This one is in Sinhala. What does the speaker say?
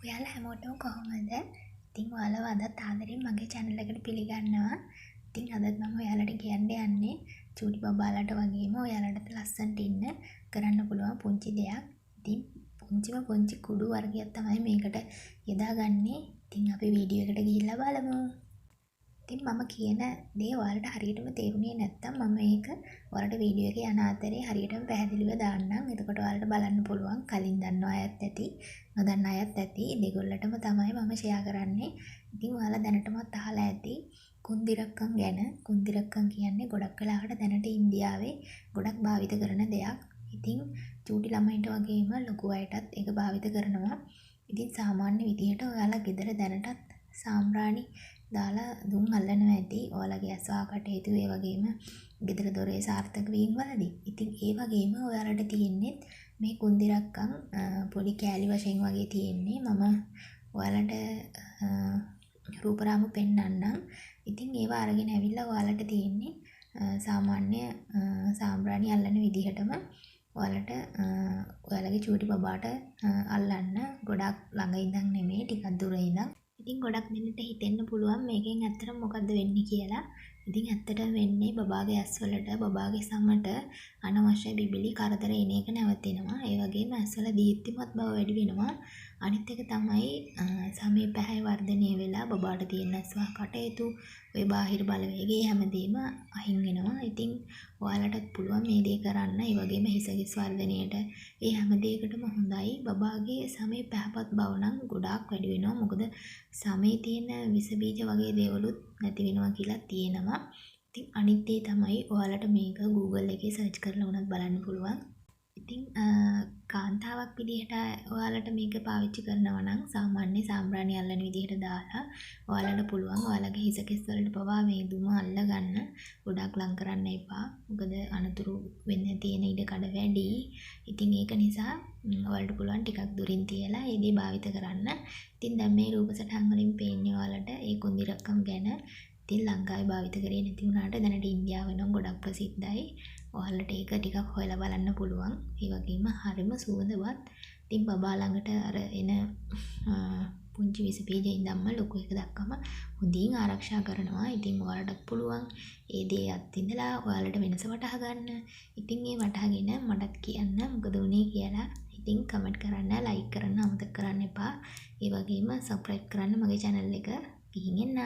ඔයාලා හැමෝටම කොහොමද? ඉතින් ඔයාලව අදත් ආදරෙන් මගේ channel එකට පිළිගන්නවා. ඉතින් අදත් මම ඔයාලට කියන්න යන්නේ චූටි බබාලට වගේම ඔයාලට ලස්සනට ඉන්න කරන්න පුළුවන් පුංචි දෙයක්. ඉතින් පුංචිම පුංචි කුඩු වර්ගයක් තමයි මේකට යොදාගන්නේ. ඉතින් අපි වීඩියෝ එකට ගිහිල්ලා බලමු. ඉතින් මම කියන දේ ඔයාලට හරියටම තේරුනේ නැත්නම් මම ඒක ඔයාලට වීඩියෝ එකේ යන අතරේ හරියටම පැහැදිලිව දාන්නම්. එතකොට ඔයාලට බලන්න පුළුවන්. කලින් දන්නව අයත් ඇති, නොදන්න අයත් ඇති. දෙගොල්ලටම තමයි මම ෂෙයා කරන්නේ. ඉතින් ඔයාලා දැනටමත් අහලා ඇති කුන්දිරක්කම් ගැන. කුන්දිරක්කම් කියන්නේ ගොඩක් වෙලාවට දැනට ඉන්දියාවේ ගොඩක් භාවිත කරන දෙයක්. ඉතින් චූටි ළමයින්ට වගේම ලොකු අයටත් ඒක භාවිත කරනවා. ඉතින් සාමාන්‍ය විදිහට ඔයාලා ගෙදර දැනටත් සාම්රාණි දාලා දුම් අල්ලනවා ඇති. ඔයාලගේ ඇස්වා කටයුතු ඒ වගේම ගෙදර දොරේ සාර්ථක වීම වලදී. ඉතින් ඒ වගේම ඔයාලට තියෙන්නේ මේ කුන්දිරක්කම් පොඩි කෑලි වශයෙන් වගේ තියෙන්නේ. මම ඔයාලට රූපරාමු පෙන්නන්නම්. ඉතින් ඒවා අරගෙන ඇවිල්ලා ඔයාලට තියෙන්නේ සාමාන්‍ය සාම්රාණි අල්ලන විදිහටම ඔයාලට ඔයාලගේ චූටි බබාට අල්ලන්න ගොඩක් ළඟ ඉඳන් නෙමෙයි ටිකක් දුර ඉඳන්. ඉතින් ගොඩක් දෙන්නට හිතෙන්න පුළුවන් මේකෙන් ඇත්තටම මොකද්ද වෙන්නේ කියලා. ඉතින් ඇත්තටම වෙන්නේ බබාගේ ඇස්වලට බබාගේ සමට අනවශ්‍ය බිබිලි කරදර එන එක නැවතෙනවා. ඒ වගේම ඇස්වල දීප්තිමත් බව වැඩි වෙනවා. අනිත් එක තමයි සමේ පැහැ වර්ධනය වෙලා බබාට තියෙන ඇස්වා කටයුතු ඔය බාහිර බලවේගය හැමදේම අහිං වෙනවා. ඉතින් ඔයාලටත් පුළුවන් මේ දේ කරන්න. ඒ වගේම හිසගිස් වර්ධනයට ඒ හැම දෙයකටම හොඳයි. බබාගේ සමේ පැහැපත් බව නම් ගොඩාක් වැඩි වෙනවා. මොකද සමේ තියෙන විස බීජ වගේ දේවලුත් නැති වෙනවා කියලා තියෙනවා. ඉතින් අනිත් දේ තමයි ඔයාලට මේක Google එකේ සර්ච් කරලා උනත් බලන්න පුළුවන්. ඉතින් කාන්තාවක් විදිහට ඔයාලට මේක පාවිච්චි කරනවා නම් සාමාන්‍ය සාම්රාණි අල්ලන විදිහට දාලා ඔයාලට පුළුවන් ඔයාලගේ හිස කෙස් වලට පවා මේ දුම අල්ල ගන්න. ගොඩක් ලං කරන්න එපා. මොකද අනතුරු වෙන්න තියෙන ඉඩ කඩ වැඩි. ඉතින් ඒක නිසා ඔයාලට පුළුවන් ටිකක් දුරින් තියලා ඒ දේ භාවිත කරන්න. ඉතින් දැන් මේ රූප සටහන් වලින් පේන්නේ ඔයාලට ඒ කුන්දිරක්කම් ගැන. ඉතින් ලංකාවේ භාවිත කරේ නැති වුණාට දැනට ඉන්දියාවේ නම් ගොඩක් ප්‍රසිද්ධයි. ඔයාලට ඒක ටිකක් හොයලා බලන්න පුළුවන්. ඒ වගේම හරිම සුවඳවත්. ඉතින් බබා ළඟට අර එන පුංචි විස බීජ ඉඳන්ම ලොකු එක දක්වාම හොඳින් ආරක්ෂා කරනවා. ඉතින් ඔයාලටත් පුළුවන් ඒ දේ අත්විඳලා ඔයාලට වෙනස වටහා ගන්න. ඉතින් ඒ වටහාගෙන මටත් කියන්න මොකද උනේ කියලා. ඉතින් කමෙන්ට් කරන්න, ලයික් කරන්න අමතක කරන්න එපා. ඒ වගේම සබ්ස්ක්‍රයිබ් කරන්න මගේ channel එක. ගිහින් එන්න.